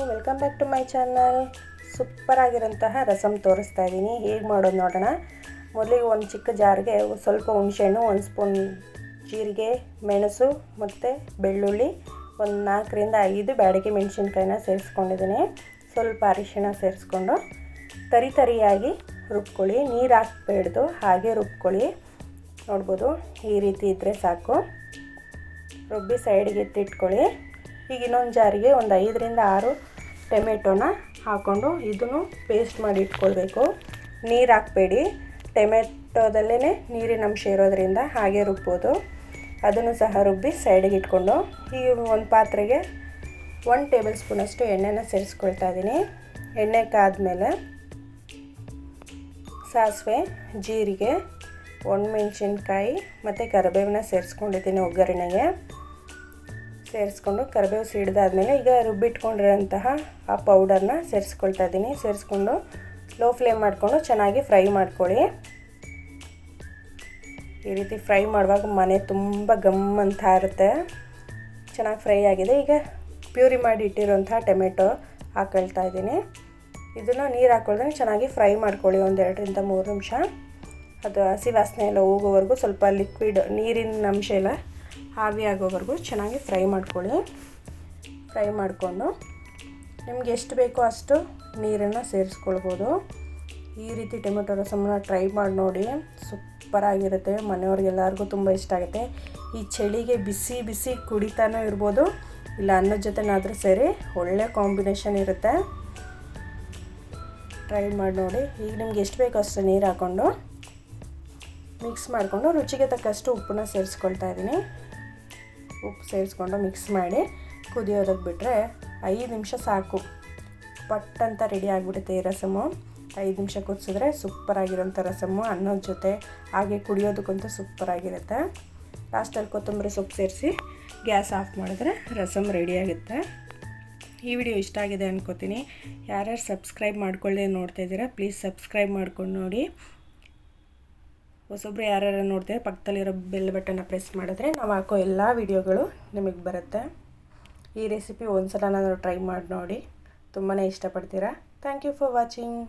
Welcome back to my channel. Super ಆಗಿರೋಂತಹ ರಸಮ್ ತೋರಿಸ್ತಾ ಇದ್ದೀನಿ. ಹೇಗೆ ಮಾಡೋದು ನೋಡೋಣ. ಮೊದಲಿಗೆ ಒಂದು ಚಿಕ್ಕ ಜಾರ್ಗೆ ಸ್ವಲ್ಪ ಹುಣಸೆಹಣ್ಣು, 1 ಸ್ಪೂನ್ ಜೀರಿಗೆ, ಮೆಣಸು ಮತ್ತು ಬೆಳ್ಳುಳ್ಳಿ, ಒಂದು 4ರಿಂದ 5 ಬ್ಯಾಡಗಿ ಮೆಣಸಿನ್ಕಾಯಿನ ಸೇರಿಸ್ಕೊಂಡಿದ್ದೀನಿ. ಸ್ವಲ್ಪ ಅರಿಶಿಣ ಸೇರಿಸ್ಕೊಂಡು ತರಿಯಾಗಿ ರುಬ್ಕೊಳ್ಳಿ. ನೀರು ಹಾಕಬೇಡ್ದು, ಹಾಗೆ ರುಬ್ಕೊಳ್ಳಿ. ನೋಡ್ಬೋದು, ಈ ರೀತಿ ಇದ್ದರೆ ಸಾಕು. ರುಬ್ಬಿ ಸೈಡಿಗೆ ಎತ್ತಿಟ್ಕೊಳ್ಳಿ. ಈಗ ಇನ್ನೊಂದು ಜಾರಿಗೆ ಒಂದು 5ರಿಂದ 6 ಟೊಮೆಟೊನ ಹಾಕ್ಕೊಂಡು ಇದನ್ನು ಪೇಸ್ಟ್ ಮಾಡಿ ಇಟ್ಕೊಳ್ಬೇಕು. ನೀರು ಹಾಕಬೇಡಿ, ಟೊಮೆಟೊದಲ್ಲೇ ನೀರಿನ ಅಂಶ ಇರೋದ್ರಿಂದ ಹಾಗೆ ರುಬ್ಬೋದು. ಅದನ್ನು ಸಹ ರುಬ್ಬಿ ಸೈಡಿಗೆ ಇಟ್ಕೊಂಡು ಈಗ ಒಂದು ಪಾತ್ರೆಗೆ 1 ಟೇಬಲ್ ಸ್ಪೂನಷ್ಟು ಎಣ್ಣೆನ ಸೇರಿಸ್ಕೊಳ್ತಾ ಇದ್ದೀನಿ. ಎಣ್ಣೆ ಕಾದ್ಮೇಲೆ ಸಾಸಿವೆ, ಜೀರಿಗೆ, ಒಣಮೆಣಸಿನ್ಕಾಯಿ ಮತ್ತು ಕರಿಬೇವನ್ನ ಸೇರಿಸ್ಕೊಂಡಿದ್ದೀನಿ. ಒಗ್ಗರಣೆಗೆ ಸೇರಿಸ್ಕೊಂಡು ಕರಿಬೇವು ಸಿಡಿದಾದ್ಮೇಲೆ ಈಗ ರುಬ್ಬಿಟ್ಕೊಂಡಿರೋಂತಹ ಆ ಪೌಡರ್ನ ಸೇರಿಸ್ಕೊಳ್ತಾ ಇದ್ದೀನಿ. ಸೇರಿಸ್ಕೊಂಡು ಲೋ ಫ್ಲೇಮ್ ಮಾಡಿಕೊಂಡು ಚೆನ್ನಾಗಿ ಫ್ರೈ ಮಾಡ್ಕೊಳ್ಳಿ. ಈ ರೀತಿ ಫ್ರೈ ಮಾಡುವಾಗ ಮನೆ ತುಂಬ ಗಮ್ ಅಂತ ಇರುತ್ತೆ. ಚೆನ್ನಾಗಿ ಫ್ರೈ ಆಗಿದೆ. ಈಗ ಪ್ಯೂರಿ ಮಾಡಿ ಇಟ್ಟಿರೋಂಥ ಟೊಮೆಟೊ ಹಾಕೊಳ್ತಾ ಇದ್ದೀನಿ. ಇದನ್ನು ನೀರು ಹಾಕೊಳ್ದೇ ಚೆನ್ನಾಗಿ ಫ್ರೈ ಮಾಡ್ಕೊಳ್ಳಿ. ಒಂದು 2ರಿಂದ 3 ನಿಮಿಷ. ಅದು ಹಸಿ ವಾಸನೆ ಎಲ್ಲ ಹೋಗೋವರೆಗೂ, ಸ್ವಲ್ಪ ಲಿಕ್ವಿಡ್ ನೀರಿನ ಅಂಶ ಎಲ್ಲ ಆವಿ ಆಗೋವರೆಗೂ ಚೆನ್ನಾಗಿ ಫ್ರೈ ಮಾಡ್ಕೊಳ್ಳಿ. ಫ್ರೈ ಮಾಡಿಕೊಂಡು ನಿಮ್ಗೆ ಎಷ್ಟು ಬೇಕೋ ಅಷ್ಟು ನೀರನ್ನು ಸೇರಿಸ್ಕೊಳ್ಬೋದು. ಈ ರೀತಿ ಟೊಮೆಟೊ ರಸಮನ್ನ ಟ್ರೈ ಮಾಡಿ ನೋಡಿ. ಸೂಪರಾಗಿರುತ್ತೆ. ಮನೆಯವ್ರಿಗೆಲ್ಲರಿಗೂ ತುಂಬ ಇಷ್ಟ ಆಗುತ್ತೆ. ಈ ಚಳಿಗೆ ಬಿಸಿ ಬಿಸಿ ಕುಡಿತಾನೂ ಇರ್ಬೋದು, ಇಲ್ಲ ಅನ್ನದ ಜೊತೆನಾದರೂ ಸರಿ, ಒಳ್ಳೆ ಕಾಂಬಿನೇಷನ್ ಇರುತ್ತೆ. ಟ್ರೈ ಮಾಡಿ ನೋಡಿ. ಈಗ ನಿಮ್ಗೆ ಎಷ್ಟು ಬೇಕೋ ಅಷ್ಟು ನೀರು ಹಾಕ್ಕೊಂಡು ಮಿಕ್ಸ್ ಮಾಡಿಕೊಂಡು ರುಚಿಗೆ ತಕ್ಕಷ್ಟು ಉಪ್ಪನ್ನ ಸೇರಿಸ್ಕೊಳ್ತಾ ಇದ್ದೀನಿ. ಉಪ್ಪು ಸೇರಿಸ್ಕೊಂಡು ಮಿಕ್ಸ್ ಮಾಡಿ ಕುದಿಯೋದಕ್ಕೆ ಬಿಟ್ಟರೆ 5 ನಿಮಿಷ ಸಾಕು. ಪಟ್ ಅಂತ ರೆಡಿ ಆಗಿಬಿಡುತ್ತೆ ಈ ರಸಮು. 5 ನಿಮಿಷ ಕುದಿಸಿದ್ರೆ ಸೂಪರಾಗಿರೋಂಥ ರಸಮು. ಅನ್ನದ ಜೊತೆ ಹಾಗೆ ಕುಡಿಯೋದಕ್ಕಂತೂ ಸೂಪರಾಗಿರುತ್ತೆ. ಲಾಸ್ಟಲ್ಲಿ ಕೊತ್ತಂಬರಿ ಸೊಪ್ಪು ಸೇರಿಸಿ ಗ್ಯಾಸ್ ಆಫ್ ಮಾಡಿದ್ರೆ ರಸಮ್ ರೆಡಿಯಾಗುತ್ತೆ. ಈ ವಿಡಿಯೋ ಇಷ್ಟ ಆಗಿದೆ ಅನ್ಕೋತೀನಿ. ಯಾರ್ಯಾರು ಸಬ್ಸ್ಕ್ರೈಬ್ ಮಾಡ್ಕೊಳ್ಳದೆ ನೋಡ್ತಾ ಇದ್ದೀರಾ, ಪ್ಲೀಸ್ ಸಬ್ಸ್ಕ್ರೈಬ್ ಮಾಡ್ಕೊಂಡು ನೋಡಿ. ಹೊಸೊಬ್ಬರು ಯಾರ್ಯಾರು ನೋಡ್ತೀರಾ, ಪಕ್ಕದಲ್ಲಿರೋ ಬೆಲ್ ಬಟನ್ನ ಪ್ರೆಸ್ ಮಾಡಿದ್ರೆ ನಾವು ಹಾಕೋ ಎಲ್ಲ ವೀಡಿಯೋಗಳು ನಿಮಗೆ ಬರುತ್ತೆ. ಈ ರೆಸಿಪಿ ಒಂದ್ಸಲ ನಾನು ಟ್ರೈ ಮಾಡಿ ನೋಡಿ, ತುಂಬಾ ಇಷ್ಟಪಡ್ತೀರಾ. Thank you for watching.